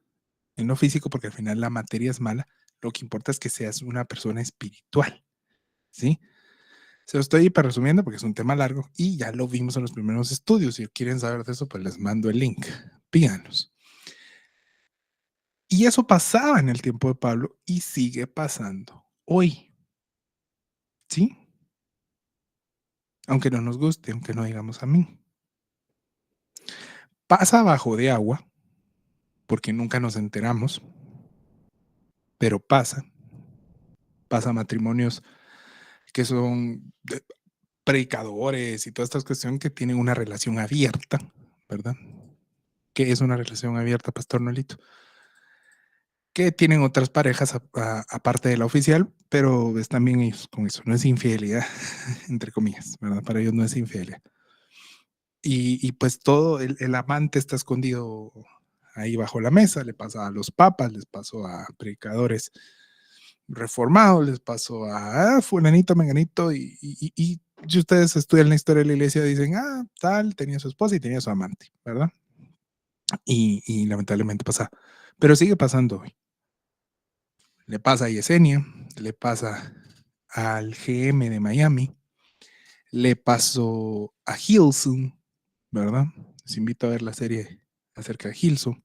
Speaker 1: en lo físico, porque al final la materia es mala, lo que importa es que seas una persona espiritual, ¿sí? Se lo estoy para resumiendo porque es un tema largo y ya lo vimos en los primeros estudios. Si quieren saber de eso, pues les mando el link. Pídanos. Y eso pasaba en el tiempo de Pablo y sigue pasando hoy, ¿sí? Aunque no nos guste, aunque no digamos a mí. Pasa bajo de agua, porque nunca nos enteramos, pero pasa matrimonios que son predicadores y todas estas cuestiones que tienen una relación abierta, ¿verdad? ¿Qué es una relación abierta, Pastor Nolito? Que tienen otras parejas aparte de la oficial, pero están bien ellos con eso. No es infidelidad, entre comillas, ¿verdad? Para ellos no es infidelidad. Y pues todo el amante está escondido ahí bajo la mesa, le pasa a los papas, les pasó a predicadores reformados, les pasó a fulanito, menganito, y si ustedes estudian la historia de la iglesia, dicen, tal, tenía su esposa y tenía su amante, ¿verdad? Y lamentablemente pasa, pero sigue pasando hoy. Le pasa a Yesenia, le pasa al GM de Miami, le pasó a Hilson, ¿verdad? Les invito a ver la serie acerca de Hilson,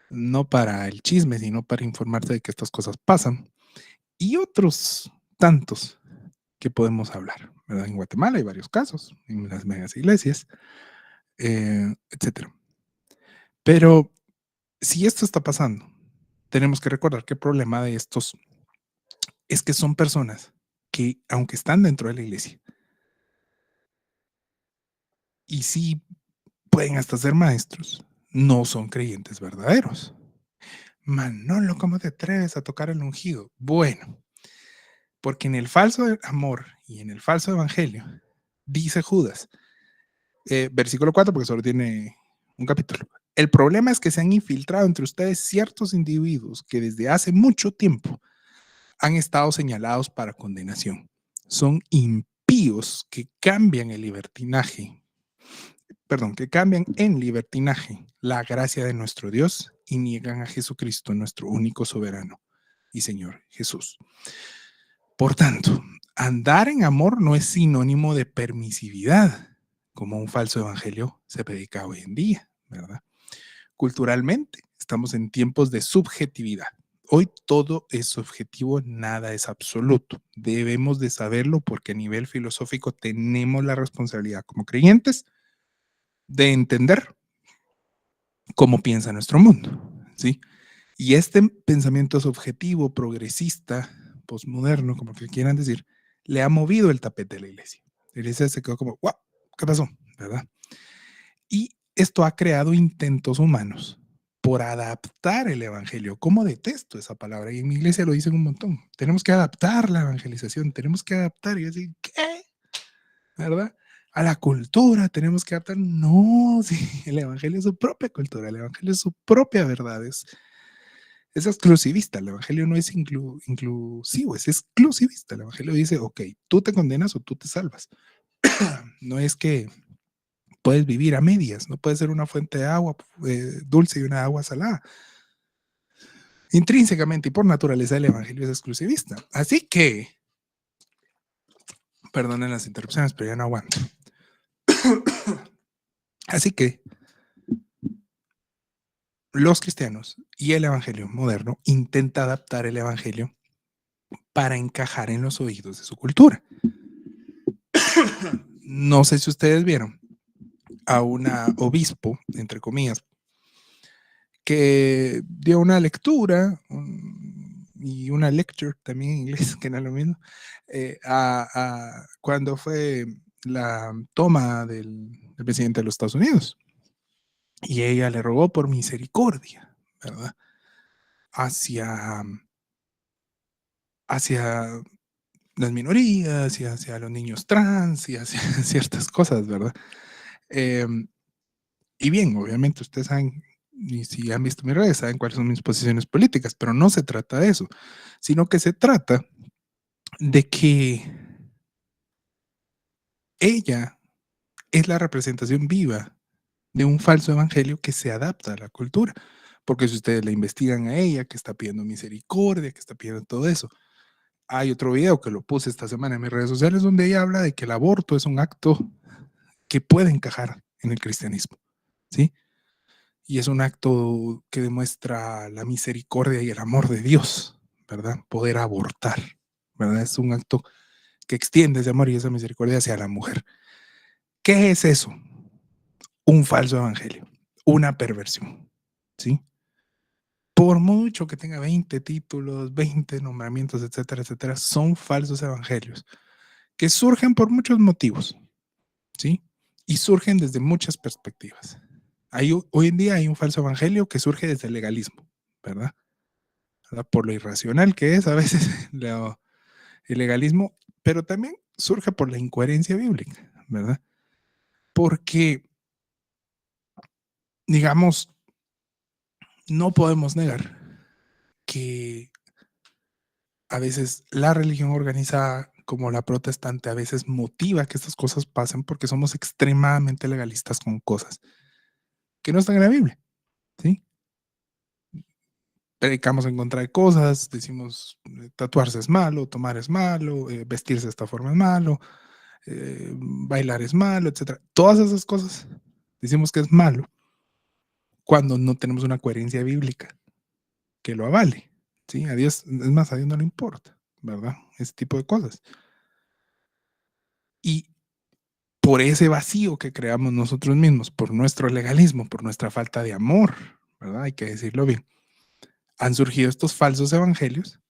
Speaker 1: no para el chisme, sino para informarse de que estas cosas pasan. Y otros tantos que podemos hablar, ¿verdad? En Guatemala hay varios casos, en las megas iglesias, etcétera. Pero si esto está pasando, tenemos que recordar que el problema de estos es que son personas que, aunque están dentro de la iglesia, y sí pueden hasta ser maestros, no son creyentes verdaderos. Manolo, ¿cómo te atreves a tocar el ungido? Bueno, porque en el falso amor y en el falso evangelio, dice Judas, versículo 4, porque solo tiene un capítulo. El problema es que se han infiltrado entre ustedes ciertos individuos que desde hace mucho tiempo han estado señalados para condenación. Son impíos que cambian el libertinaje que cambian en libertinaje la gracia de nuestro Dios y niegan a Jesucristo, nuestro único soberano y Señor Jesús. Por tanto, andar en amor no es sinónimo de permisividad, como un falso evangelio se predica hoy en día, ¿verdad? Culturalmente, estamos en tiempos de subjetividad. Hoy todo es subjetivo, nada es absoluto. Debemos de saberlo porque a nivel filosófico tenemos la responsabilidad como creyentes de entender cómo piensa nuestro mundo, ¿sí? Y este pensamiento subjetivo, progresista, posmoderno, como que quieran decir, le ha movido el tapete a la iglesia. La iglesia se quedó como, wow, ¿qué pasó? ¿Verdad? Y esto ha creado intentos humanos por adaptar el evangelio. ¿Cómo detesto esa palabra? Y en mi iglesia lo dicen un montón. Tenemos que adaptar la evangelización, tenemos que adaptar. Y yo digo, ¿qué? ¿Verdad? A la cultura tenemos que adaptar. No, sí, el evangelio es su propia cultura, el evangelio es su propia verdad. Es exclusivista. El evangelio no es inclusivo, es exclusivista. El evangelio dice, ok, tú te condenas o tú te salvas. No es que puedes vivir a medias, no puede ser una fuente de agua dulce y una agua salada. Intrínsecamente y por naturaleza el evangelio es exclusivista. Así que, perdonen las interrupciones, pero ya no aguanto. Así que los cristianos y el evangelio moderno intenta adaptar el evangelio para encajar en los oídos de su cultura. No sé si ustedes vieron a una obispo, entre comillas, que dio una lectura y una lecture también en inglés, que no es lo mismo, cuando fue la toma del presidente de los Estados Unidos. Y ella le rogó por misericordia, ¿verdad? Hacia, hacia las minorías y hacia los niños trans y hacia ciertas cosas, ¿verdad? Eh, y bien, obviamente ustedes saben, y si han visto mis redes, saben cuáles son mis posiciones políticas, pero no se trata de eso, sino que se trata de que ella es la representación viva de un falso evangelio que se adapta a la cultura. Porque si ustedes la investigan a ella, que está pidiendo misericordia, que está pidiendo todo eso. Hay otro video que lo puse esta semana en mis redes sociales donde ella habla de que el aborto es un acto que puede encajar en el cristianismo, ¿sí? Y es un acto que demuestra la misericordia y el amor de Dios, ¿verdad? Poder abortar, ¿verdad? Es un acto que extiende ese amor y esa misericordia hacia la mujer. ¿Qué es eso? Un falso evangelio, una perversión, ¿sí? Por mucho que tenga 20 títulos, 20 nombramientos, etcétera, etcétera, son falsos evangelios que surgen por muchos motivos, ¿sí? Y surgen desde muchas perspectivas. Hoy en día hay un falso evangelio que surge desde el legalismo, ¿verdad? Por lo irracional que es a veces el legalismo, pero también surge por la incoherencia bíblica, ¿verdad? Porque, digamos, no podemos negar que a veces la religión organizada como la protestante a veces motiva que estas cosas pasen porque somos extremadamente legalistas con cosas que no están en la Biblia, ¿sí? Predicamos en contra de cosas, decimos tatuarse es malo, tomar es malo, vestirse de esta forma es malo, bailar es malo, etcétera. Todas esas cosas decimos que es malo cuando no tenemos una coherencia bíblica que lo avale, ¿sí? A Dios, es más, a Dios no le importa, ¿verdad? Ese tipo de cosas. Y por ese vacío que creamos nosotros mismos, por nuestro legalismo, por nuestra falta de amor, ¿verdad? Hay que decirlo bien. Han surgido estos falsos evangelios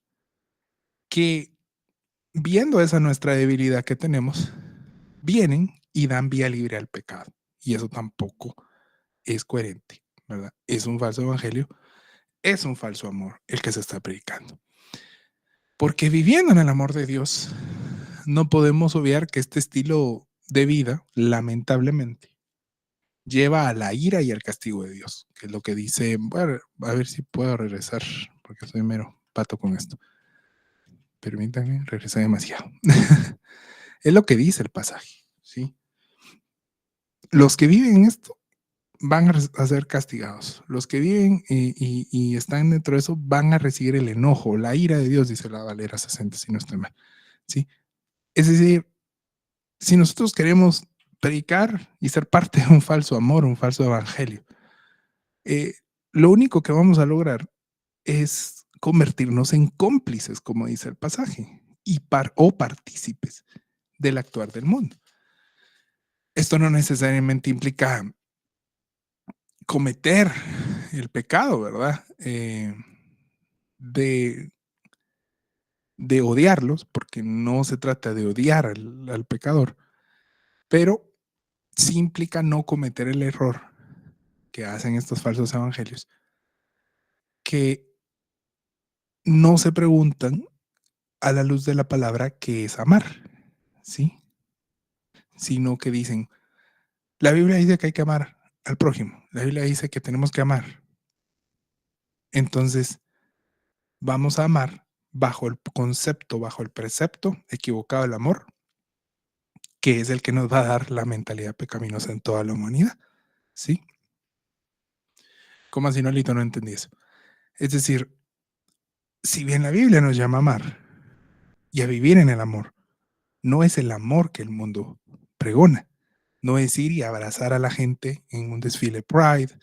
Speaker 1: que, viendo esa nuestra debilidad que tenemos, vienen y dan vía libre al pecado. Y eso tampoco es coherente, ¿verdad? Es un falso evangelio, es un falso amor el que se está predicando. Porque viviendo en el amor de Dios, no podemos obviar que este estilo de vida, lamentablemente, lleva a la ira y al castigo de Dios, que es lo que dice, bueno, a ver si puedo regresar, porque soy mero pato con esto. Permítanme, regresé demasiado. Es lo que dice el pasaje, ¿sí? los que viven esto van a ser castigados. Los que viven y están dentro de eso van a recibir el enojo, la ira de Dios, dice la Valera 60, si no estoy mal. ¿Sí? Es decir, si nosotros queremos predicar y ser parte de un falso amor, un falso evangelio, eh, lo único que vamos a lograr es convertirnos en cómplices, como dice el pasaje, o partícipes del actuar del mundo. Esto no necesariamente implica cometer el pecado, ¿verdad? De, de odiarlos, porque no se trata de odiar al pecador, pero sí implica no cometer el error que hacen estos falsos evangelios, que no se preguntan a la luz de la palabra qué es amar, ¿sí? Sino que dicen, la Biblia dice que hay que amar al prójimo, la Biblia dice que tenemos que amar. Entonces, vamos a amar bajo el concepto, bajo el precepto equivocado del amor, que es el que nos va a dar la mentalidad pecaminosa en toda la humanidad, ¿sí? ¿Cómo así, Nolito? No entendí eso. Es decir, si bien la Biblia nos llama a amar y a vivir en el amor, no es el amor que el mundo pregona. No es ir y abrazar a la gente en un desfile Pride,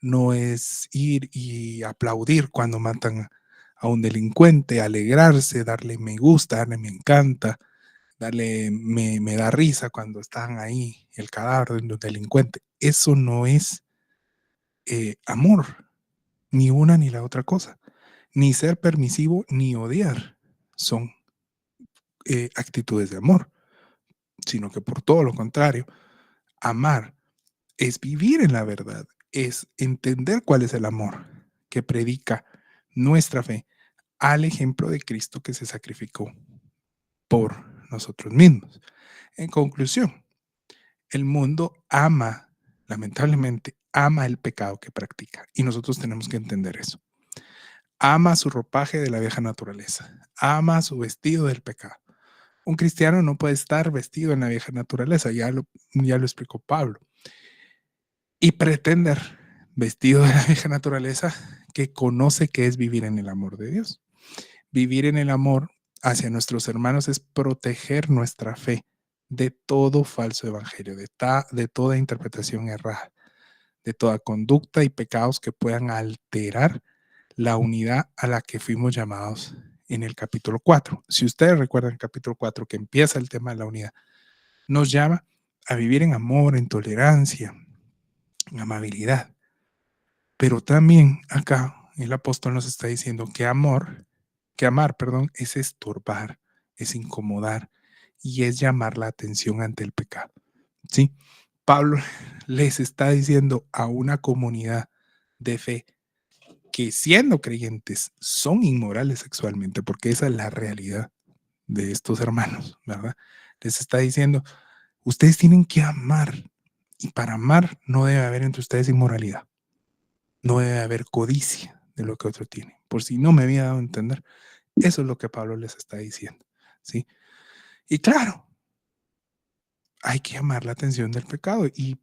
Speaker 1: no es ir y aplaudir cuando matan a un delincuente, alegrarse, darle me gusta, darle me encanta, darle me da risa cuando están ahí el cadáver de un delincuente. Eso no es amor, ni una ni la otra cosa. Ni ser permisivo ni odiar son actitudes de amor, sino que por todo lo contrario, amar es vivir en la verdad, es entender cuál es el amor que predica nuestra fe al ejemplo de Cristo que se sacrificó por nosotros mismos. En conclusión, el mundo ama, lamentablemente, ama el pecado que practica y nosotros tenemos que entender eso. Ama su ropaje de la vieja naturaleza, ama su vestido del pecado. Un cristiano no puede estar vestido en la vieja naturaleza, ya lo explicó Pablo, y pretender, vestido de la vieja naturaleza, que conoce que es vivir en el amor de Dios. Vivir en el amor hacia nuestros hermanos es proteger nuestra fe de todo falso evangelio, de toda interpretación errada, de toda conducta y pecados que puedan alterar la unidad a la que fuimos llamados en el capítulo 4. Si ustedes recuerdan el capítulo 4 que empieza el tema de la unidad, nos llama a vivir en amor, en tolerancia, en amabilidad. Pero también acá el apóstol nos está diciendo que amar, perdón, es estorbar, es incomodar y es llamar la atención ante el pecado. ¿Sí? Pablo les está diciendo a una comunidad de fe que siendo creyentes son inmorales sexualmente, porque esa es la realidad de estos hermanos, ¿verdad? Les está diciendo, ustedes tienen que amar y para amar no debe haber entre ustedes inmoralidad, no debe haber codicia de lo que otro tiene. Por si no me había dado a entender, eso es lo que Pablo les está diciendo, ¿sí? Y claro, hay que llamar la atención del pecado y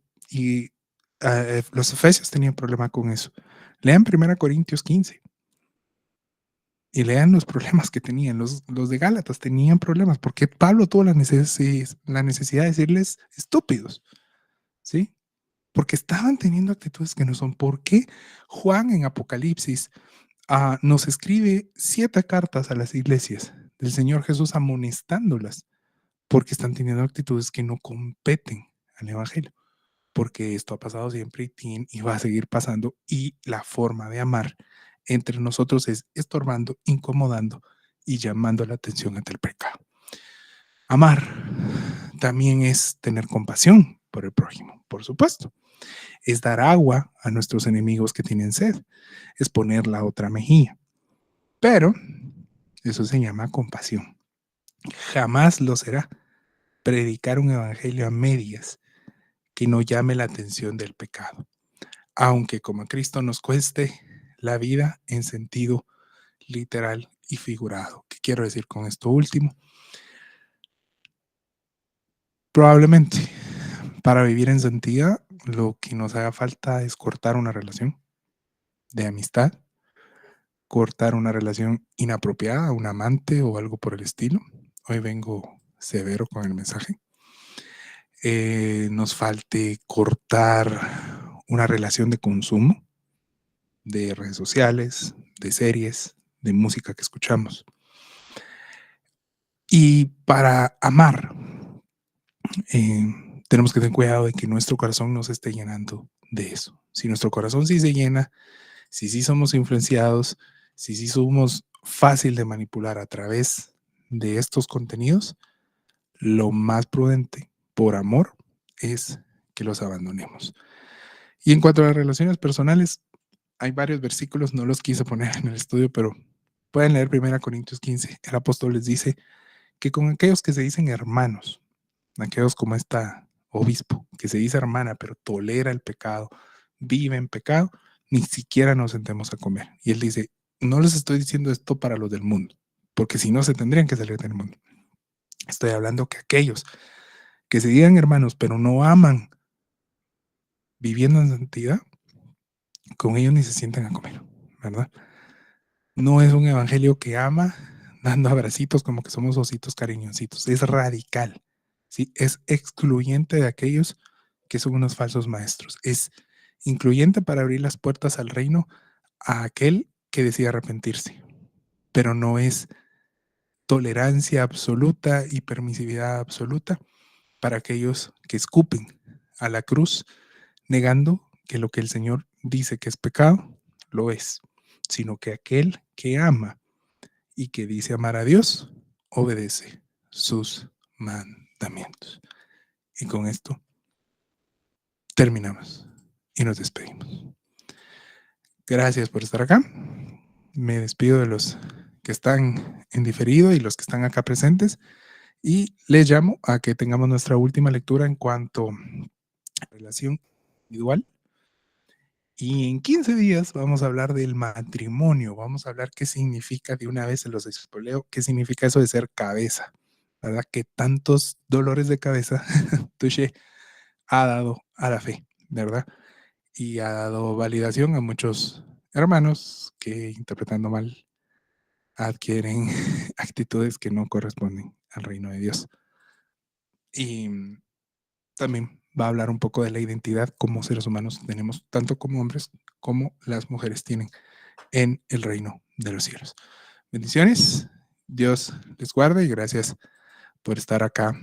Speaker 1: los efesios tenían problema con eso. Lean 1 Corintios 15 y lean los problemas que tenían. Los de Gálatas tenían problemas porque Pablo tuvo la necesidad de decirles estúpidos, ¿sí? Porque estaban teniendo actitudes que no son. ¿Por qué Juan en Apocalipsis nos escribe 7 cartas a las iglesias del Señor Jesús amonestándolas? Porque están teniendo actitudes que no competen al Evangelio. Porque esto ha pasado siempre y va a seguir pasando. Y la forma de amar entre nosotros es estorbando, incomodando y llamando la atención ante el pecado. Amar también es tener compasión por el prójimo, por supuesto. Es dar agua a nuestros enemigos que tienen sed. Es poner la otra mejilla. Pero eso se llama compasión. Jamás lo será predicar un evangelio a medias que no llame la atención del pecado. Aunque como a Cristo nos cueste la vida en sentido literal y figurado. ¿Qué quiero decir con esto último? Probablemente Para vivir en santidad, lo que nos haga falta es cortar una relación de amistad, cortar una relación inapropiada, un amante o algo por el estilo. Hoy vengo severo con el mensaje. Nos falte cortar una relación de consumo de redes sociales, de series, de música que escuchamos. Y para amar, tenemos que tener cuidado de que nuestro corazón no se esté llenando de eso. Si nuestro corazón sí se llena, si sí somos influenciados, si sí somos fácil de manipular a través de estos contenidos, lo más prudente, por amor, es que los abandonemos. Y en cuanto a las relaciones personales, hay varios versículos, no los quise poner en el estudio, pero pueden leer 1 Corintios 15. El apóstol les dice que con aquellos que se dicen hermanos, aquellos como esta obispo, que se dice hermana, pero tolera el pecado, vive en pecado, ni siquiera nos sentemos a comer. Y él dice, no les estoy diciendo esto para los del mundo, porque si no se tendrían que salir del mundo. Estoy hablando que aquellos que se digan hermanos, pero no aman viviendo en santidad, con ellos ni se sientan a comer, ¿verdad? No es un evangelio que ama dando abracitos como que somos ositos cariñositos. Es radical, ¿sí? Es excluyente de aquellos que son unos falsos maestros. Es incluyente para abrir las puertas al reino a aquel que decide arrepentirse, pero no es tolerancia absoluta y permisividad absoluta para aquellos que escupen a la cruz negando que lo que el Señor dice que es pecado, lo es, sino que aquel que ama y que dice amar a Dios, obedece sus mandamientos. Y con esto terminamos y nos despedimos. Gracias por estar acá. Me despido de los que están en diferido y los que están acá presentes y les llamo a que tengamos nuestra última lectura en cuanto a relación individual. Y en 15 días vamos a hablar del matrimonio, vamos a hablar qué significa, de una vez se los expolio, qué significa eso de ser cabeza, ¿verdad? Que tantos dolores de cabeza Touché ha dado a la fe, ¿verdad? Y ha dado validación a muchos hermanos que interpretando mal adquieren actitudes que no corresponden al reino de Dios. Y también va a hablar un poco de la identidad como seres humanos tenemos, tanto como hombres como las mujeres tienen en el reino de los cielos. Bendiciones, Dios les guarde y gracias por estar acá